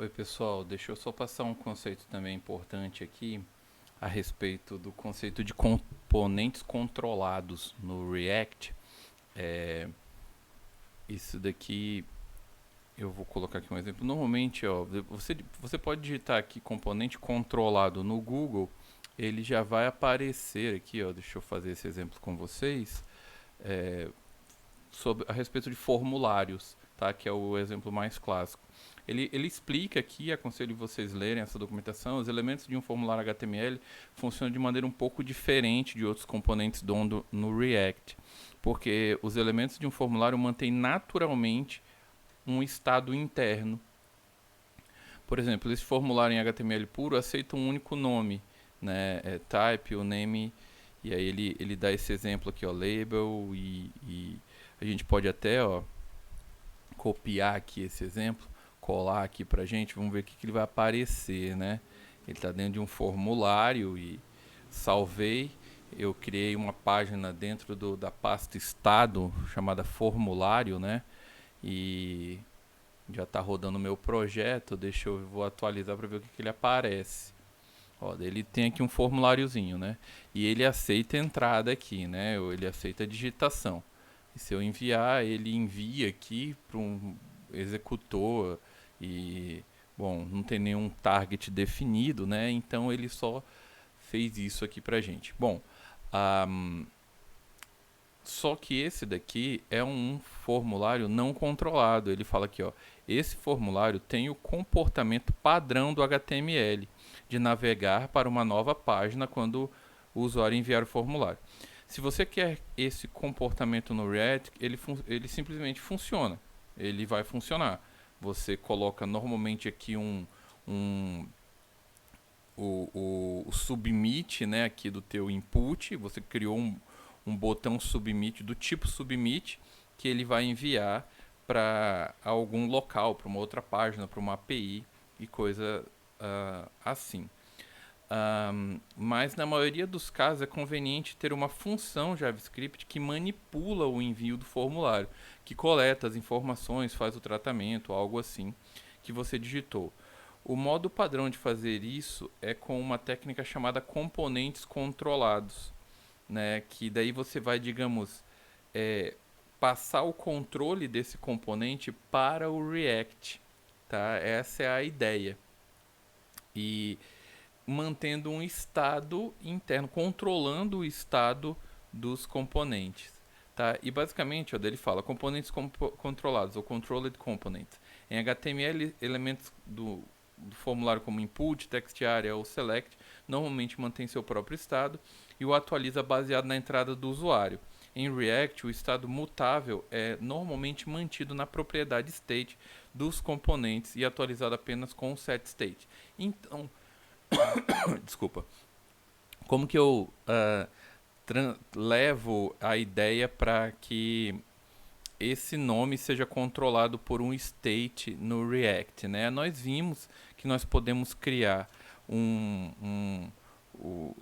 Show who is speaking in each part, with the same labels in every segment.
Speaker 1: Oi, pessoal. Deixa eu só passar um conceito também importante aqui a respeito do conceito de componentes controlados no React. É, Isso daqui eu vou colocar aqui um exemplo. Normalmente, ó, você pode digitar aqui componente controlado no Google, ele já vai aparecer aqui, ó. Deixa eu fazer esse exemplo com vocês. É, a respeito de formulários, tá? Que é o exemplo mais clássico. Ele explica aqui, aconselho vocês lerem essa documentação, os elementos de um formulário HTML funcionam de maneira um pouco diferente de outros componentes no React, porque os elementos de um formulário mantêm naturalmente um estado interno. Por exemplo, esse formulário em HTML puro aceita um único nome, né? Type, o name, e aí ele dá esse exemplo aqui, ó, label, e a gente pode até, ó, copiar aqui esse exemplo, colar aqui pra gente, vamos ver o que ele vai aparecer, né? Ele está dentro de um formulário e salvei. Eu criei uma página dentro da pasta estado chamada formulário, né? E já está rodando o meu projeto. Vou atualizar para ver o que ele aparece. Ó, ele tem aqui um formuláriozinho, né? E ele aceita entrada aqui, né? Ele aceita digitação. E se eu enviar, ele envia aqui para um executor e, bom, não tem nenhum target definido, né? Então ele só fez isso aqui pra gente. Bom, um, só que esse daqui é um formulário não controlado. Ele fala aqui, ó, esse formulário tem o comportamento padrão do HTML de navegar para uma nova página quando o usuário enviar o formulário. Se você quer esse comportamento no React, ele simplesmente funciona. Ele vai funcionar. Você coloca normalmente aqui um o submit, né, aqui do teu input. Você criou um botão submit do tipo submit que ele vai enviar para algum local, para uma outra página, para uma API e coisa assim. Mas na maioria dos casos é conveniente ter uma função JavaScript que manipula o envio do formulário, que coleta as informações, faz o tratamento, algo assim que você digitou. O modo padrão de fazer isso é com uma técnica chamada componentes controlados, né? Que daí você vai, digamos, é, passar o controle desse componente para o React, tá? Essa é a ideia. E mantendo um estado interno, controlando o estado dos componentes. Tá? E basicamente, ó, ele fala componentes controlados, ou controlled components. Em HTML, elementos do formulário como input, text area ou select normalmente mantém seu próprio estado e o atualiza baseado na entrada do usuário. Em React, o estado mutável é normalmente mantido na propriedade state dos componentes e atualizado apenas com o set state. Então, desculpa. Como que eu levo a ideia para que esse nome seja controlado por um state no React, né? Nós vimos que nós podemos criar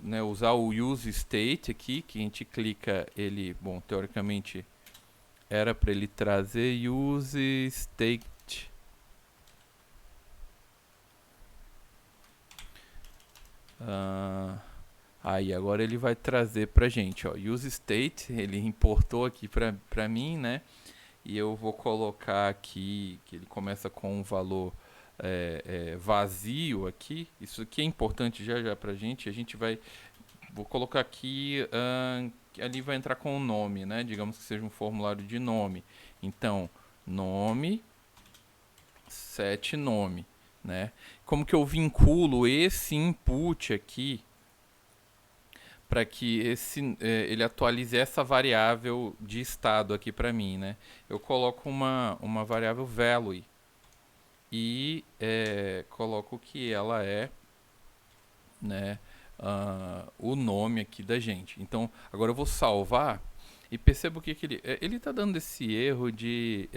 Speaker 1: né, usar o use state aqui, que a gente clica ele, bom, teoricamente era para ele trazer use state. Aí agora ele vai trazer pra gente, ó, use state, ele importou aqui pra mim, né? E eu vou colocar aqui que ele começa com um valor vazio aqui. Isso aqui é importante já pra gente. Vou colocar aqui, que ali vai entrar com o nome, né? Digamos que seja um formulário de nome. Então, nome, set nome, né? Como que eu vinculo esse input aqui para que ele atualize essa variável de estado aqui para mim, né? Eu coloco uma variável value e coloco que ela é, né, o nome aqui da gente. Então, agora eu vou salvar e percebo que ele está dando esse erro de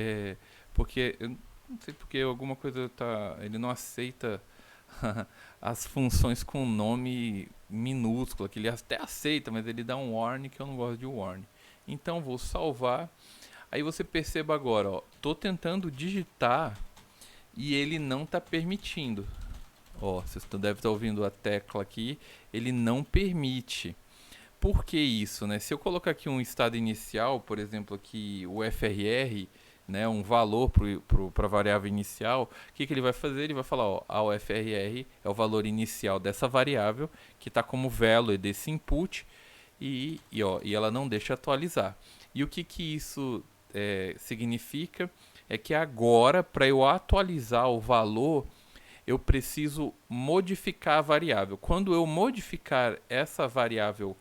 Speaker 1: porque eu não sei porque alguma coisa ele não aceita as funções com nome minúsculo, que ele até aceita, mas ele dá um warning que eu não gosto de warning. Então vou salvar. Aí você perceba agora, ó, tô tentando digitar e ele não está permitindo. Ó, vocês devem estar ouvindo a tecla aqui, ele não permite. Por que isso, né? Se eu colocar aqui um estado inicial, por exemplo, aqui o FRR, né, um valor para a variável inicial, o que ele vai fazer? Ele vai falar, ó, a UFRR é o valor inicial dessa variável, que está como value desse input, e ela não deixa atualizar. E o que isso significa? É que agora, para eu atualizar o valor, eu preciso modificar a variável. Quando eu modificar essa variável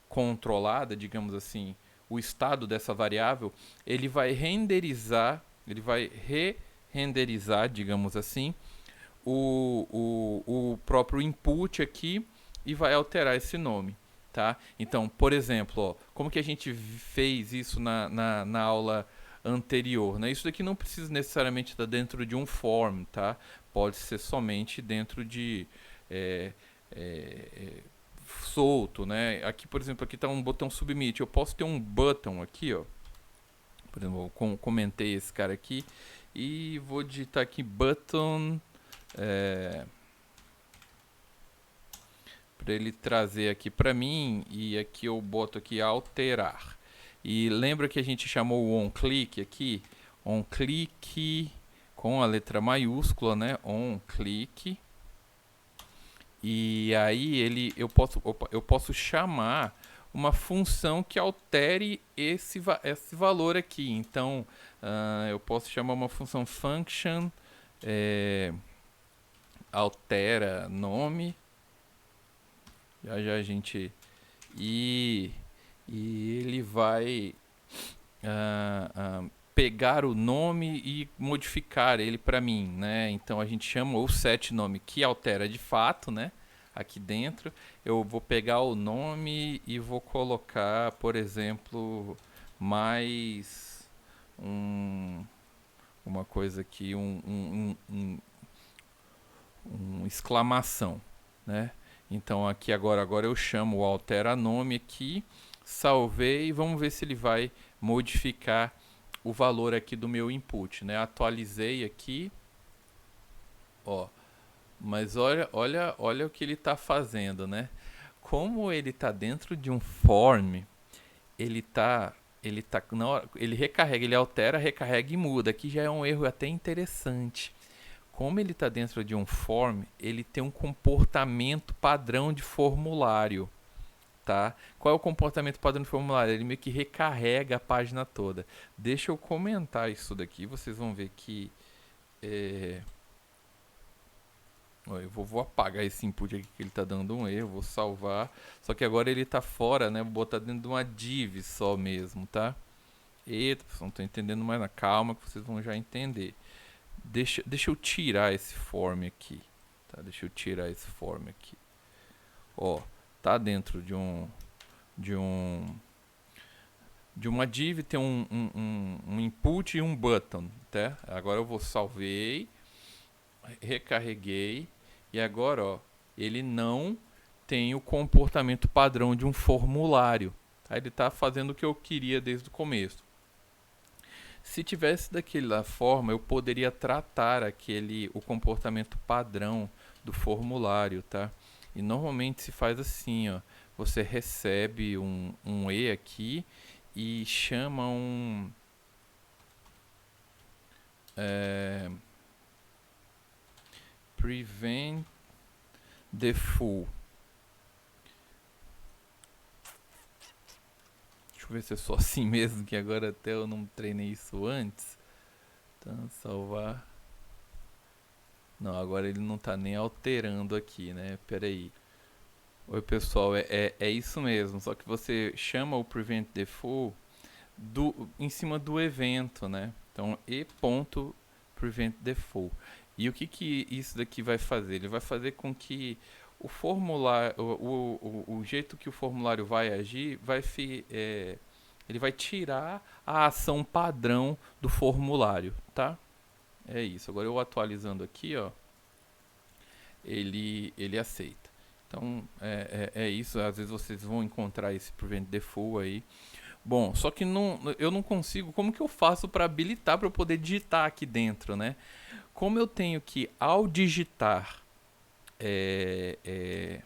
Speaker 1: controlada, digamos assim, o estado dessa variável, ele vai re-renderizar, digamos assim, o próprio input aqui e vai alterar esse nome. Tá? Então, por exemplo, ó, como que a gente fez isso na aula anterior? Né? Isso daqui não precisa necessariamente estar dentro de um form, tá? Pode ser somente dentro de é, é, solto, né? Aqui, por exemplo, aqui está um botão submit. Eu posso ter um button aqui, ó. Por exemplo, eu comentei esse cara aqui e vou digitar aqui button para ele trazer aqui para mim, e aqui eu boto aqui alterar. E lembra que a gente chamou o onClick aqui? OnClick com a letra maiúscula, né? OnClick. E aí eu posso chamar uma função que altere esse valor aqui. Então, eu posso chamar uma função function altera nome. Já já a gente e, e ele vai pegar o nome e modificar ele para mim, né? Então a gente chama o set nome que altera de fato, né? Aqui dentro eu vou pegar o nome e vou colocar, por exemplo, mais uma coisa aqui, um exclamação, né? Então aqui agora eu chamo o altera nome aqui, salvei e vamos ver se ele vai modificar o valor aqui do meu input, né? Atualizei aqui, ó. Mas olha o que ele está fazendo, né? Como ele está dentro de um form, ele recarrega, ele altera, recarrega e muda. Aqui já é um erro até interessante. Como ele está dentro de um form, ele tem um comportamento padrão de formulário, tá? Qual é o comportamento padrão de formulário? Ele meio que recarrega a página toda. Deixa eu comentar isso daqui, vocês vão ver que eu vou apagar esse input aqui que ele está dando um erro, vou salvar. Só que agora ele está fora, né? Vou botar dentro de uma div só mesmo, tá? Eita, não estou entendendo mais, calma que vocês vão já entender. Deixa eu tirar esse form aqui, tá? Deixa eu tirar esse form aqui. Ó, tá dentro de uma div, tem um input e um button, tá? Agora eu vou salvei, recarreguei e agora, ó, ele não tem o comportamento padrão de um formulário, tá? Ele está fazendo o que eu queria desde o começo. Se tivesse daquela forma, eu poderia tratar o comportamento padrão do formulário, tá? E normalmente se faz assim, ó. Você recebe um E aqui e chama prevent default. Deixa eu ver se é só assim mesmo, que agora até eu não treinei isso antes. Então, salvar. Não, agora ele não está nem alterando aqui, né? Pera aí. Oi, pessoal, é isso mesmo, só que você chama o prevent default em cima do evento, né? Então, e.prevent default. E o que isso daqui vai fazer? Ele vai fazer com que o formulário, o jeito que o formulário vai agir, ele vai tirar a ação padrão do formulário, tá? É isso. Agora eu atualizando aqui, ó, ele aceita. Então é isso. Às vezes vocês vão encontrar esse prevent default aí. Bom, só que eu não consigo. Como que eu faço para habilitar para eu poder digitar aqui dentro, né? Como eu tenho que, é, é,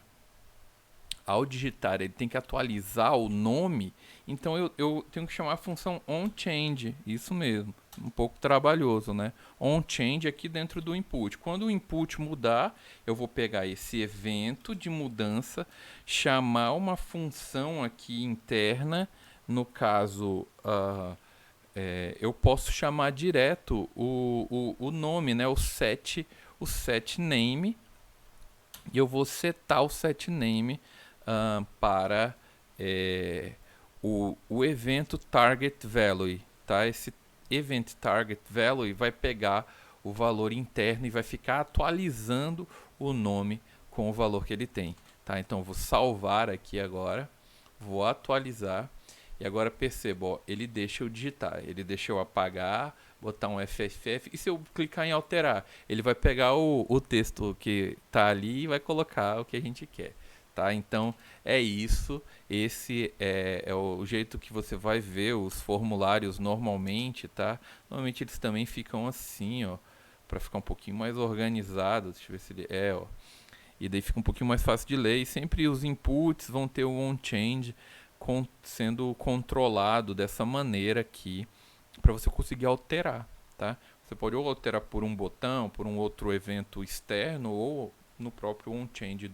Speaker 1: ao digitar, ele tem que atualizar o nome, então eu tenho que chamar a função onChange, isso mesmo, um pouco trabalhoso, né? OnChange aqui dentro do input. Quando o input mudar, eu vou pegar esse evento de mudança, chamar uma função aqui interna, no caso, eu posso chamar direto o nome, né? O set name, e eu vou setar o set name para é, o evento target value, tá? Esse event target value vai pegar o valor interno e vai ficar atualizando o nome com o valor que ele tem, tá? Então eu vou salvar aqui agora, vou atualizar e agora perceba, ó, ele deixa eu digitar, ele deixa eu apagar, botar um FFF e se eu clicar em alterar, ele vai pegar o texto que está ali e vai colocar o que a gente quer. Tá? Então é isso. Esse é o jeito que você vai ver os formulários normalmente, tá? Normalmente eles também ficam assim, ó, para ficar um pouquinho mais organizado. Deixa eu ver se ele ó. E daí fica um pouquinho mais fácil de ler. E sempre os inputs vão ter o onChange sendo controlado dessa maneira aqui para você conseguir alterar, tá? Você pode ou alterar por um botão, por um outro evento externo ou no próprio onChange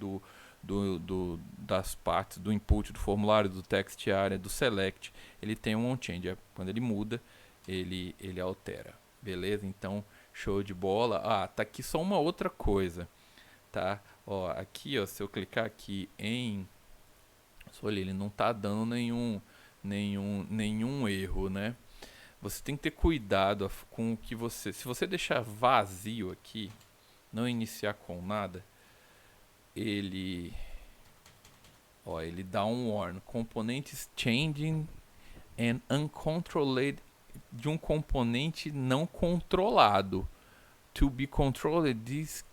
Speaker 1: das partes do input do formulário, do text area, do select, ele tem um onChange. Quando ele muda, ele altera. Beleza? Então, show de bola. Ah, tá aqui só uma outra coisa, tá? Ó, aqui, ó, se eu clicar aqui em... Olha, ele não tá dando nenhum erro, né? Você tem que ter cuidado com o que você... Se você deixar vazio aqui, não iniciar com nada, ele... Ó, ele dá um warn. Componentes changing and uncontrolled, de um componente não controlado. To be controlled, this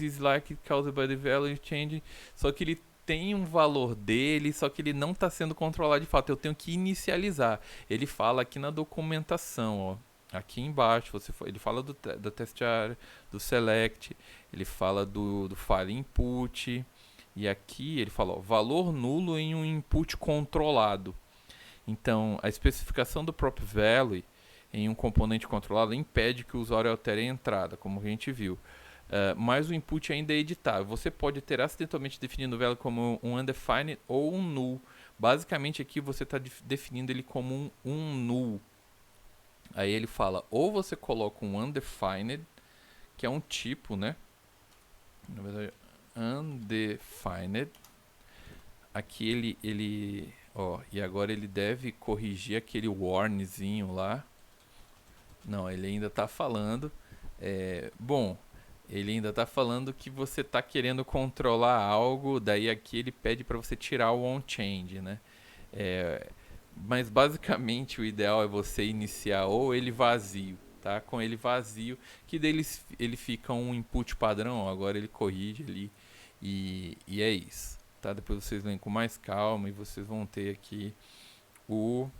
Speaker 1: is likely caused by the value change. Só que ele tem um valor dele, só que ele não está sendo controlado de fato. Eu tenho que inicializar. Ele fala aqui na documentação, ó. Aqui embaixo, ele fala do test area, do select, ele fala do file input, e aqui ele fala, ó, valor nulo em um input controlado. Então, a especificação do prop value em um componente controlado impede que o usuário altere a entrada, como a gente viu. Mas o input ainda é editável. Você pode ter acidentalmente definido o value como um undefined ou um null. Basicamente aqui você está definindo ele como um null. Aí ele fala, ou você coloca um undefined, que é um tipo, né? Na verdade, undefined. Aqui ó, e agora ele deve corrigir aquele warnzinho lá. Não, ele ainda está falando. Bom, ele ainda está falando que você está querendo controlar algo, daí aqui ele pede para você tirar o onChange, né? Mas basicamente o ideal é você iniciar ou ele vazio, tá? Com ele vazio, que dele ele fica um input padrão, agora ele corrige ali e é isso, tá? Depois vocês leem com mais calma e vocês vão ter aqui o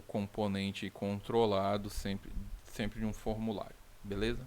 Speaker 1: componente controlado sempre de um formulário, beleza?